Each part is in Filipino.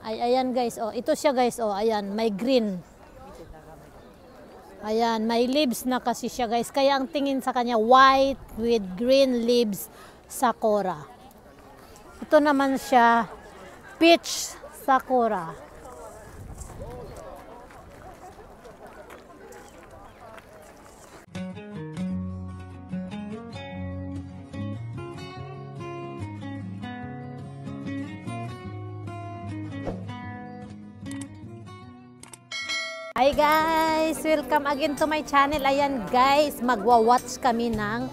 Ay, ayan guys, oh. Ito siya guys, oh. Ayan, may green. Ayan, may leaves na kasi siya guys. Kaya ang tingin sa kanya, white with green leaves sakura. Ito naman siya, peach sakura. Hi guys! Welcome again to my channel. Ayan guys, magwa-watch kami ng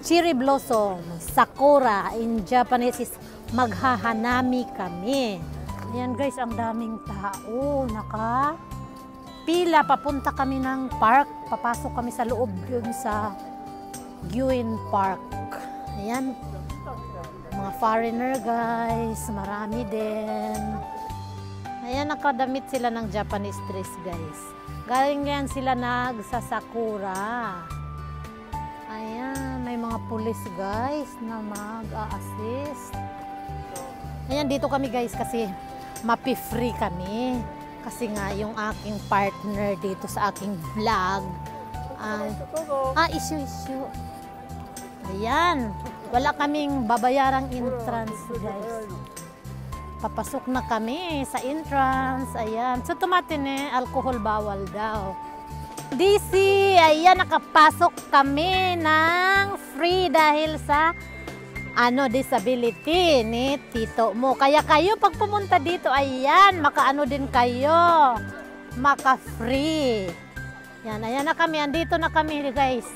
cherry blossom, sakura. In Japanese is maghahanami kami. Ayan guys, ang daming tao. Pila, papunta kami ng park. Papasok kami sa loob yun sa Guin Park. Ayan, mga foreigner guys, marami din. Ayan, nakadamit sila ng Japanese dress, guys. Galing yan sila nagsasakura. Ayan, may mga pulis, guys, na mag-a-assist. Ayan, dito kami, guys, kasi mapi-free kami. Kasi nga, yung aking partner dito sa aking vlog. Issue. Ayan, wala kaming babayarang entrance, guys. Papasok na kami sa entrance. Ayan. So, alcohol bawal daw. DC, ayan, nakapasok kami ng free dahil sa disability ni tito mo. Kaya kayo, pag pumunta dito, ayan, makaano din kayo. Maka-free. Yan, ayan na kami. Andito na kami, guys.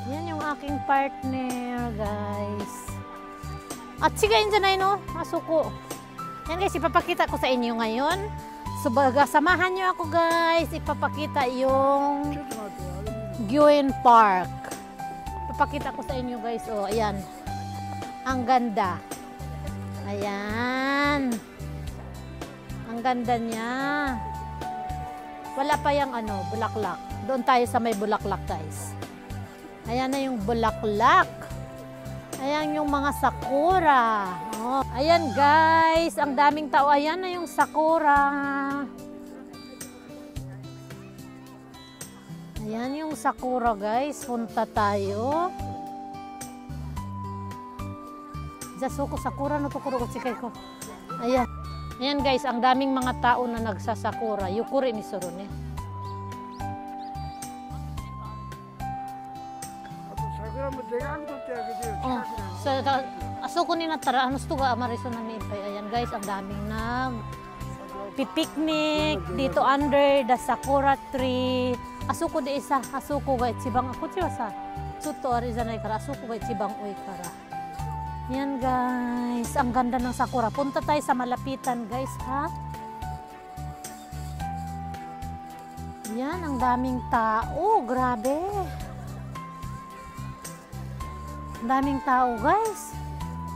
Yan yung aking partner, guys. At sigain dyan ay no, masuko. Yan guys, ipapakita ko sa inyo ngayon. So, samahan nyo ako guys. Ipapakita yung Guin Park. Ipapakita ko sa inyo guys. Oh, ayan. Ang ganda. Ayan. Ang ganda niya. Wala pa yung bulaklak. Doon tayo sa may bulaklak guys. Ayan na yung bulaklak. Ayan yung mga sakura. Oh, ayan guys, ang daming tao. Ayan na yung sakura. Ayan yung sakura guys. Punta tayo. Jasuko sakura no tukuro utsikay ko. Ayan. Ayan guys, ang daming mga tao na nagsasakura. Yukuri ni Sorone. Asoko ni natara to ga Mariso na ni Ipay. Ayan guys, ang daming pipiknik dito under the sakura tree. Asoko di isa, asoko ga itsibang ako sa suto arizanay kara, asoko ga itsibang oy kara. Yan guys, ang ganda ng sakura. Punta tayo sa malapitan guys, ha? Yan, ang daming tao, grabe. Ang daming tao guys.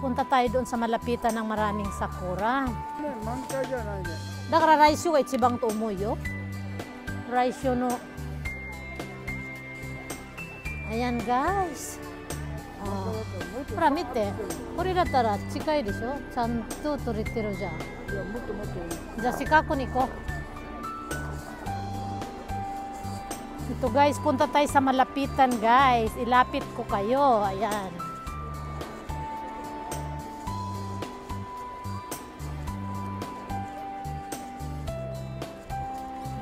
Punta tayo doon sa malapitan ng maraming sakura. Dakara raisyo ay chibang to umuyo. Raisyo no. Ayan guys. Pramite. Kore dattara chikai desho. Chanto toritteru ja. Ja shikaku ni ko. Ito guys, punta tayo sa malapitan guys. Ilapit ko kayo. Ayan.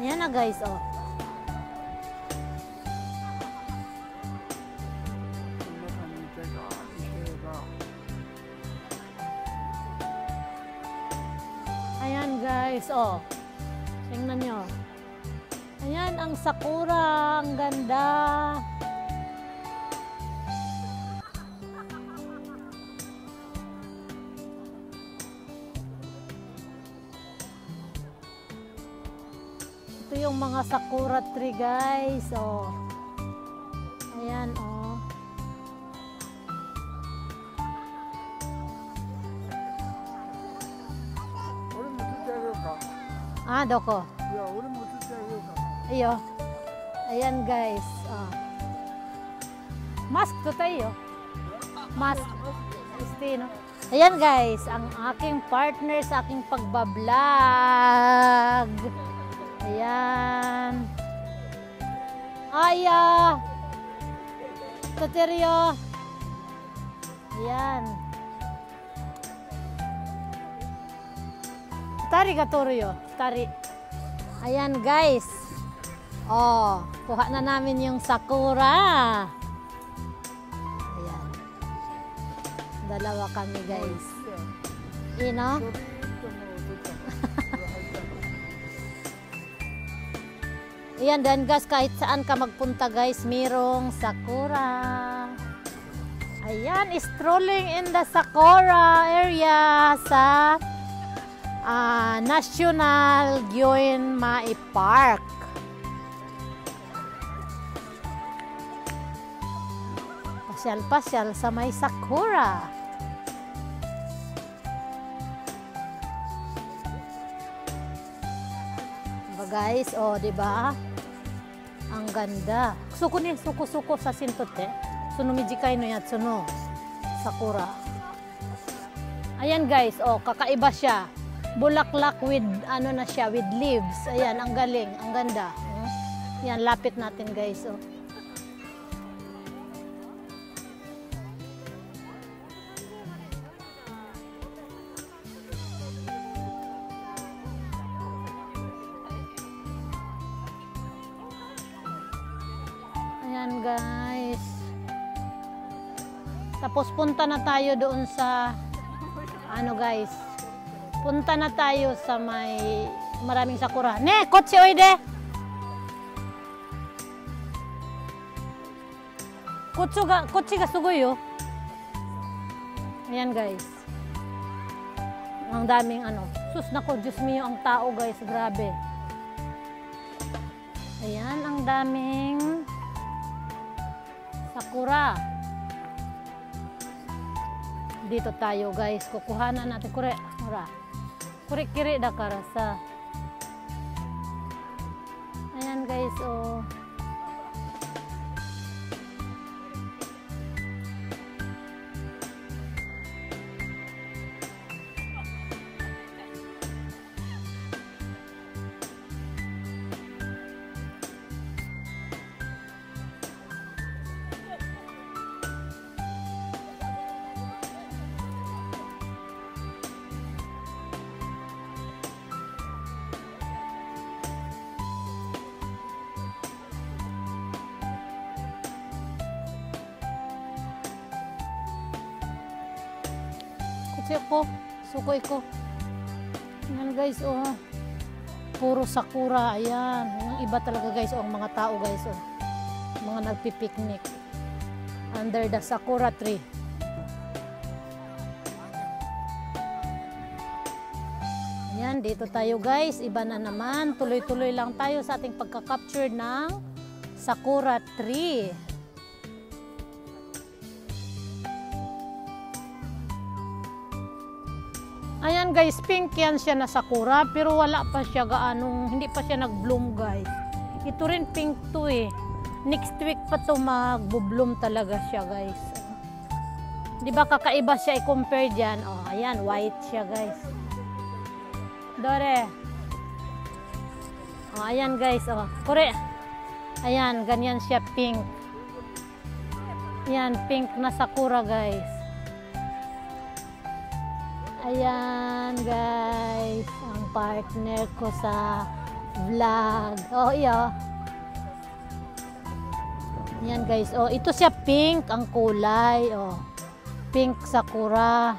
Ayan na guys, oh. Ayan guys, oh. Tingnan nyo. Ayan, ang sakura, ang ganda. Ito yung mga sakura tree guys, oh. Ayan, oh. Doko. Ayo. Ayan guys. Mask to tayo. Mask. Estino. Ayan guys, ang aking partner sa aking pagbablog. Ayan. Aya. Toterio. Ayan. Tari ka, Torio. Tari. Ayan guys. Oh, kuha na namin yung sakura. Ayan. Dalawa kami guys. Ino? Ayan, dan guys, kahit saan ka magpunta guys, mirong sakura. Ayan, strolling in the sakura area sa National Gyoen-Mae Park. Pasyal-pasyal sa may sakura. Diba guys, oh, diba? Ang ganda. Suko ni, suko-suko sa sintote. Suno mijikay no yatsu no sakura. Ayan guys, oh, kakaiba siya. Bulaklak with, ano na siya, with leaves. Ayan, ang galing, ang ganda. Yan, lapit natin guys, oh. Ayan guys. Tapos punta na tayo doon sa ano guys. Punta na tayo sa may maraming sakura. Ne, kotse oide. Kotse ga sugoy yo. Ayan guys. Ang daming ano. Sus nako, Diyos mio ang tao guys, grabe. Ayan, ang daming sakura. Dito tayo guys, kukuhanan natin kure, mura. Kure kiri da karasa. Ayan guys, oh. Ko, sukoy ko. Ayan guys, oh. Puro sakura, ayan. Yung iba talaga guys, oh, ang mga tao guys, oh. Mga nagpipiknik under the sakura tree. Ayan, dito tayo guys. Iba na naman. Tuloy-tuloy lang tayo sa ating pagka-capture ng sakura tree. Ayan guys, pink yan siya na sakura, pero wala pa siya gaanong, hindi pa siya nag-bloom guys. Ito rin pink to eh. Next week pa to mag-bloom talaga siya guys. Di ba kakaiba siya i-compare dyan? Oh, ayan, white siya guys. Dore. Oh, ayan guys, oh. Kore. Ayan, ganyan siya pink. Ayan, pink na sakura guys. Ayan guys, ang partner ko sa vlog. Oh, iya. Ayan guys, oh, ito siya pink ang kulay, oh. Pink sakura.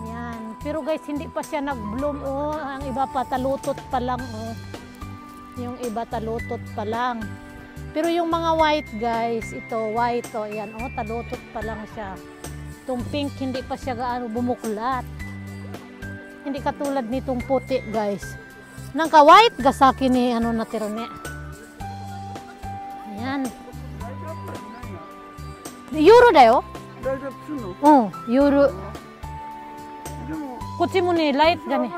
Ayan, pero guys, hindi pa siya nag-bloom, oh. Ang iba pa talutot pa lang, oh. Yung iba talutot pa lang. Pero yung mga white guys, ito white, oh. Ayan, oh, talutot pa lang siya. Itong pink, hindi pa siya gaano bumuklat. Hindi katulad nitong puti, guys. Nang ka-white, gasaki ni ano natiro ni. Ayan. Euro da yo? Oh, euro. Kutsi mo ni light gani.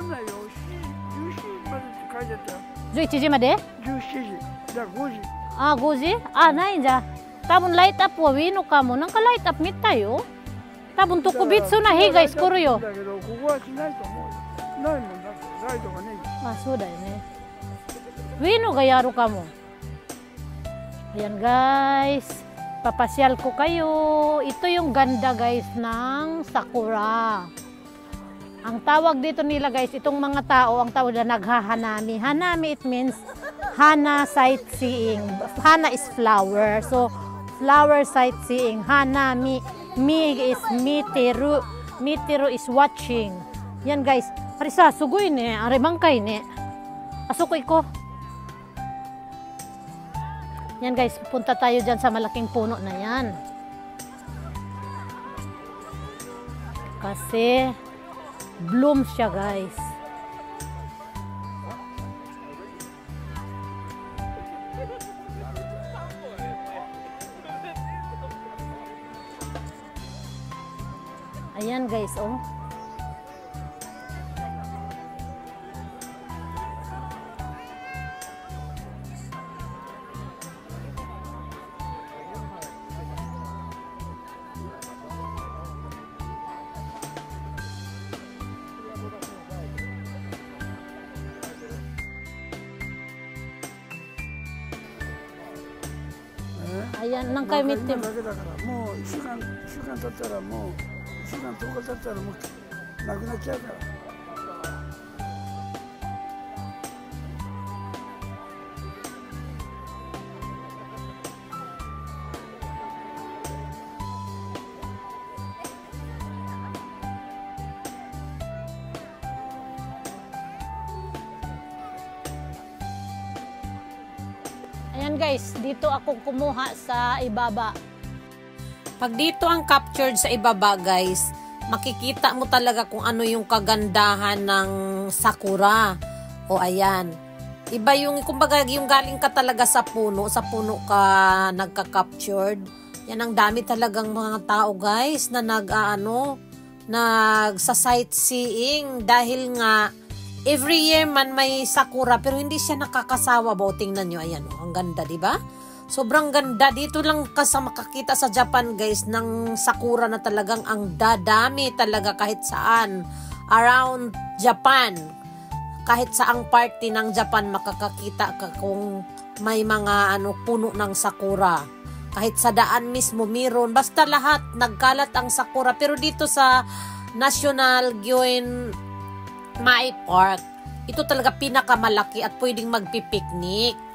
11時まで? 17時。じゃあ5時。あ、5時? あ、ないんじゃ。多分ライトアップはウィーのかも。なんかライトアップ見たよ。多分特別な日が来るよ。だけど、ここはしないと思うよ。ないもんだって、ライトがねえ。Ah, so dahil eh. Wino gayaro ka mo. Ayan guys, papasyal ko kayo. Ito yung ganda guys ng sakura. Ang tawag dito nila guys, itong mga tao, ang tawag na naghahanami. Hanami it means hana sightseeing. Hana is flower. So, flower sightseeing. Hanami. Mi is mitiru. Mitiru is watching. Yan guys. Arisa, sugoy ne. Arimangkay ne. Asukoy ko. Yan guys, punta tayo dyan sa malaking puno na yan. Kasi bloom siya guys. Ayan guys, oh. Ayan, nang kayo meet him. だけだからもう1週間経ったらもう1週間10日経ったらもうなくなっちゃうから。Ayan guys, dito ako kumuha sa ibaba. Pag dito ang captured sa ibaba guys, makikita mo talaga kung ano yung kagandahan ng sakura. O ayan. Iba yung, kumbaga yung galing ka talaga sa puno ka nagka-captured. Yan ang dami talagang mga tao guys na nagsa-sightseeing dahil nga every year man may sakura pero hindi siya nakakasawa. Tingnan nyo, ayan ang ganda, di ba? Sobrang ganda. Dito lang ka sa makakita sa Japan guys ng sakura na talagang ang dadami talaga kahit saan. Around Japan. Kahit saang party ng Japan makakakita ka kung may mga puno ng sakura. Kahit sa daan mismo meron. Basta lahat nagkalat ang sakura. Pero dito sa National Gyoen Mai Park, ito talaga pinakamalaki at pwedeng magpipiknik.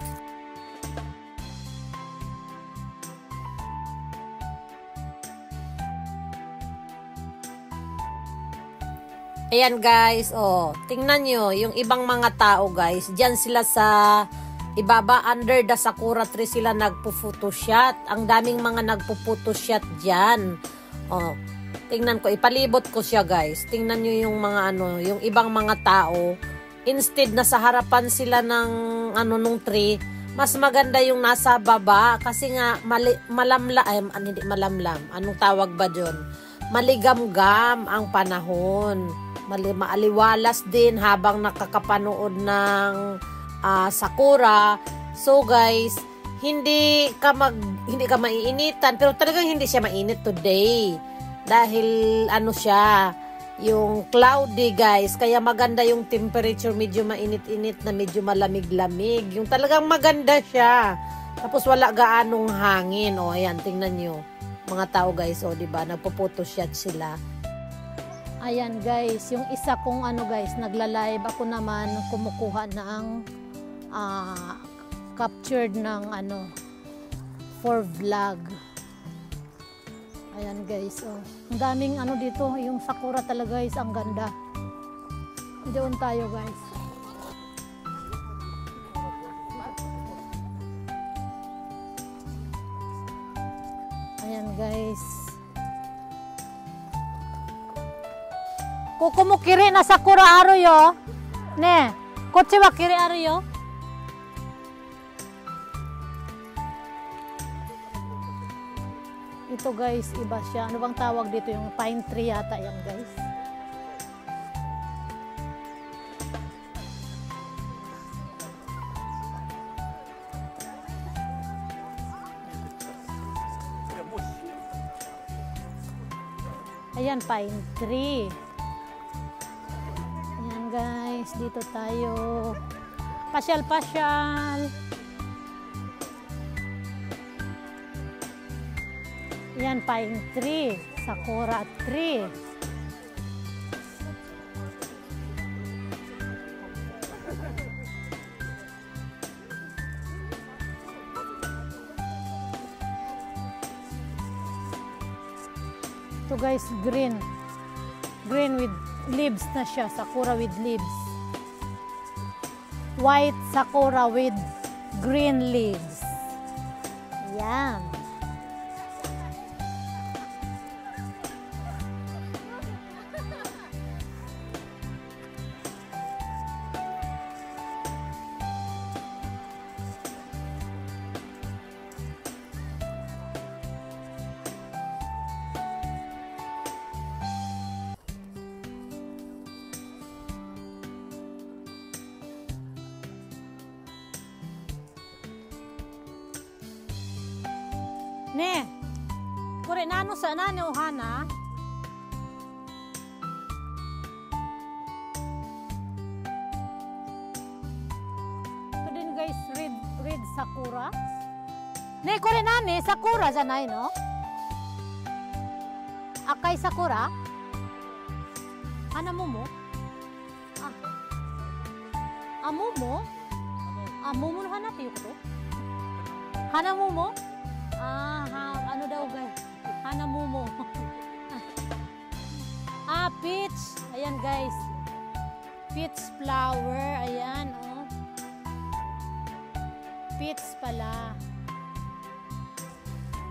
Ayan guys, oh, tingnan nyo, yung ibang mga tao guys, dyan sila sa ibaba, under the sakura tree sila nagpo-photoshoot. Ang daming mga nagpo-photoshoot dyan. Oh, tingnan ko, ipalibot ko siya guys. Tingnan nyo yung mga yung ibang mga tao, instead na sa harapan sila ng nung tree, mas maganda yung nasa baba kasi nga hindi malamlam. Anong tawag ba dyan? Maligamgam ang panahon. Maaliwalas din habang nakakapanood ng sakura. So guys, hindi ka maiinitan, pero talagang hindi siya mainit today dahil siya yung cloudy guys, kaya maganda yung temperature, medyo mainit-init na medyo malamig-lamig, yung talagang maganda siya, tapos wala gaanong hangin. O ayan, tingnan nyo mga tao guys, o diba, nagpo-photoshoot sila. Ayan guys, yung isa kong guys, nagla-live ako naman, kumukuha ng captured ng for vlog. Ayan guys, oh. Ang daming dito, yung sakura talaga guys, ang ganda. Doon tayo guys. Ayan guys. Kuko mo kiri na sakura aro yo. Ne, kochi wa kiri aro yo. Ito guys, iba siya. Ano bang tawag dito? Yung pine tree yata yan guys. Ayan, pine tree. Ayan guys, dito tayo. Pasyal-pasyal. Ayan, pine tree. Sakura tree. Ito guys, green. Green with leaves na siya. Sakura with leaves. White sakura with green leaves. Yan. Ne, kore nano sa nani ohana? Ito din guys, red sakura. Ne, kore nani? Sakura janai no? Akai sakura? Hana momo? Ah. Momo? Momo no hanaっていうこと? Hana momo? Ano daw guys? Hanamumo. Peach. Ayan guys. Peach flower. Ayan, oh. Peach pala.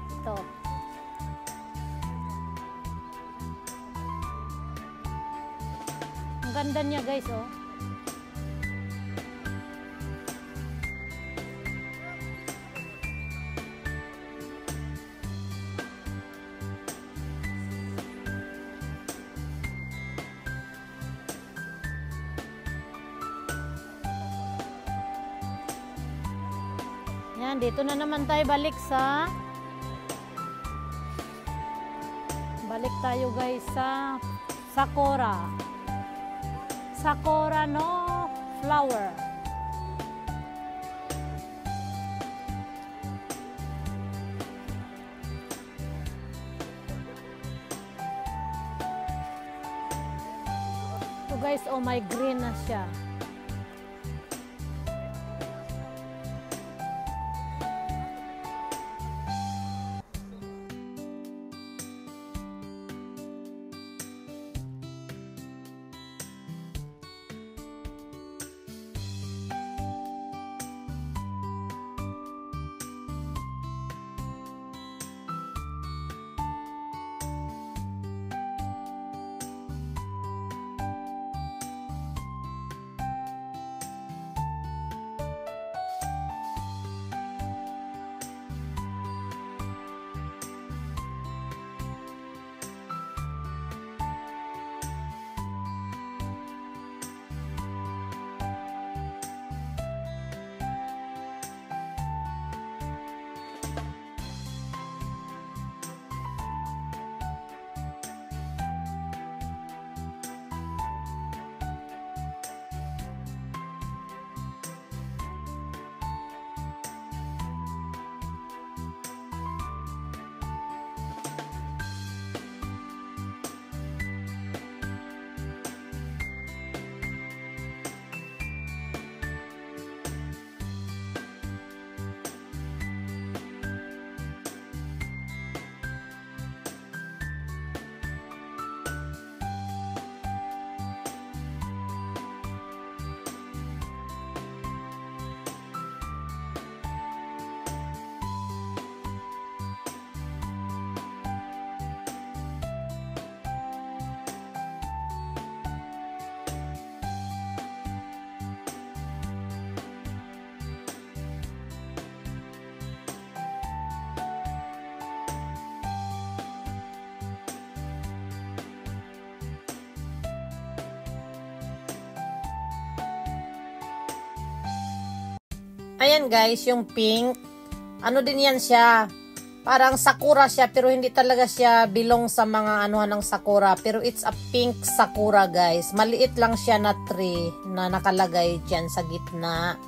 Ito. Ang ganda niya guys, oh. Yan, dito na naman tayo balik tayo guys sa sakura. Sakura no flower. So guys, oh my green na siya. Ayan guys, yung pink. Ano din yan siya? Parang sakura siya pero hindi talaga siya belong sa mga anuhan ng sakura. Pero it's a pink sakura guys. Maliit lang siya na tree na nakalagay dyan sa gitna.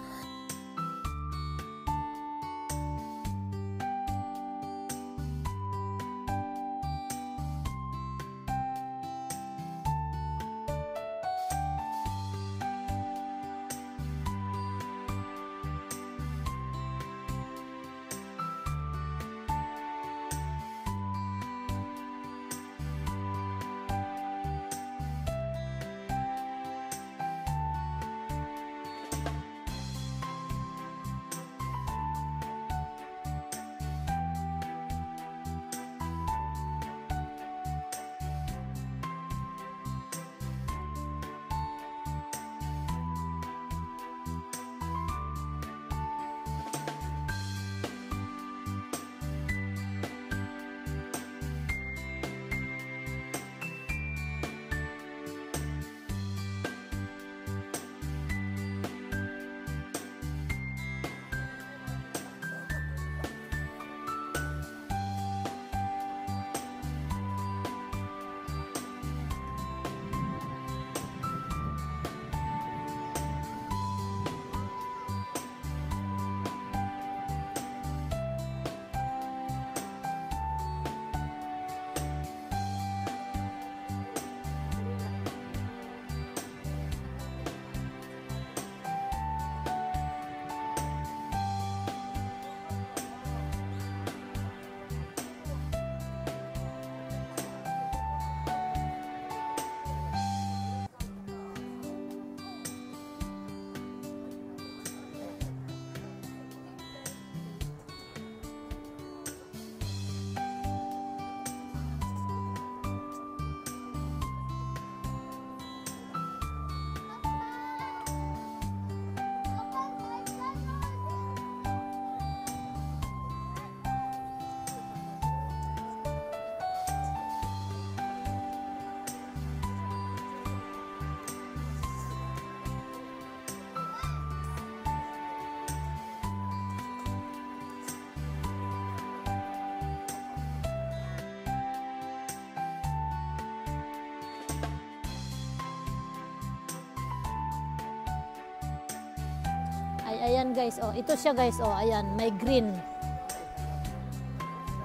Ayan guys, oh, ito siya guys, oh, ayan, may green.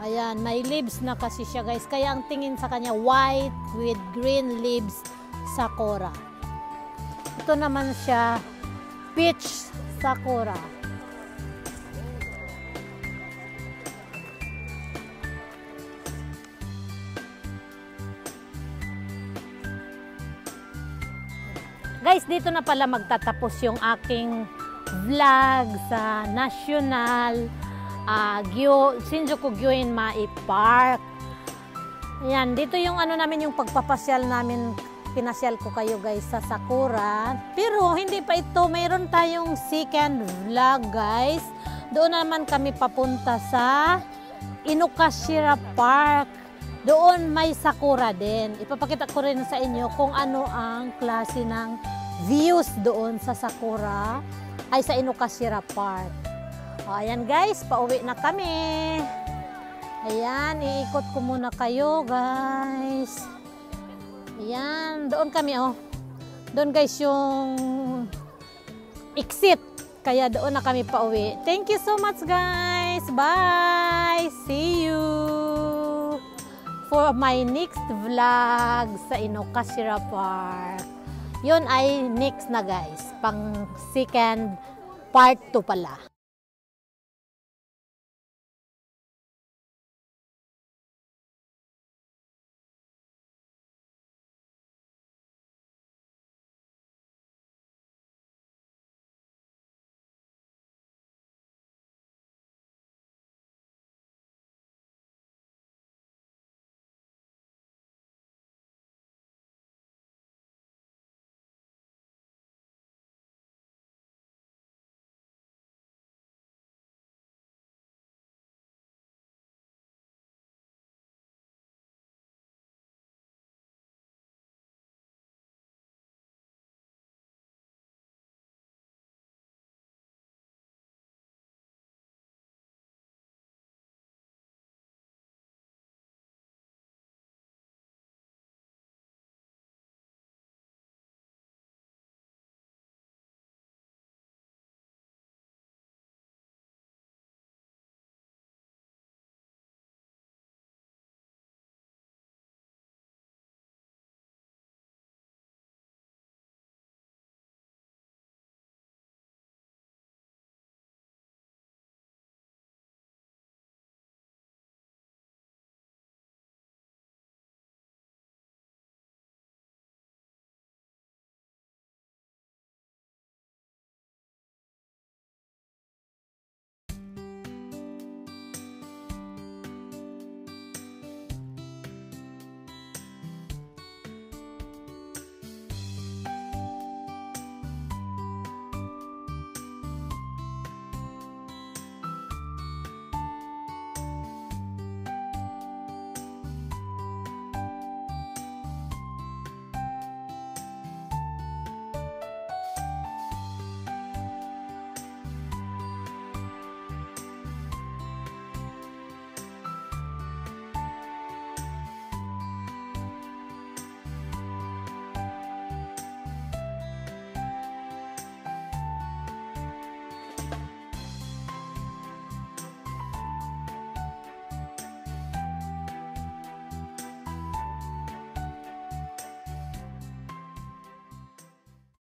Ayan, may leaves na kasi siya guys. Kaya ang tingin sa kanya, white with green leaves sakura. Ito naman siya, peach sakura. Guys, dito na pala magtatapos yung aking vlog sa National Shinjuku Gyoenmai Park. Ayan, dito yung ano namin, yung pagpapasyal namin, pinasyal ko kayo guys sa Sakura. Pero hindi pa ito, mayroon tayong second vlog guys. Doon naman kami papunta sa Inokashira Park. Doon may Sakura din. Ipapakita ko rin sa inyo kung ano ang klase ng views doon sa Sakura ay sa Inokashira Park. O, ayan guys, pauwi na kami. Ayan, iikot ko muna kayo guys. Ayan, doon kami oh. Doon guys yung exit. Kaya doon na kami pauwi. Thank you so much guys. Bye! See you for my next vlog sa Inokashira Park. Yun ay next na guys. Pang second part 2 pala.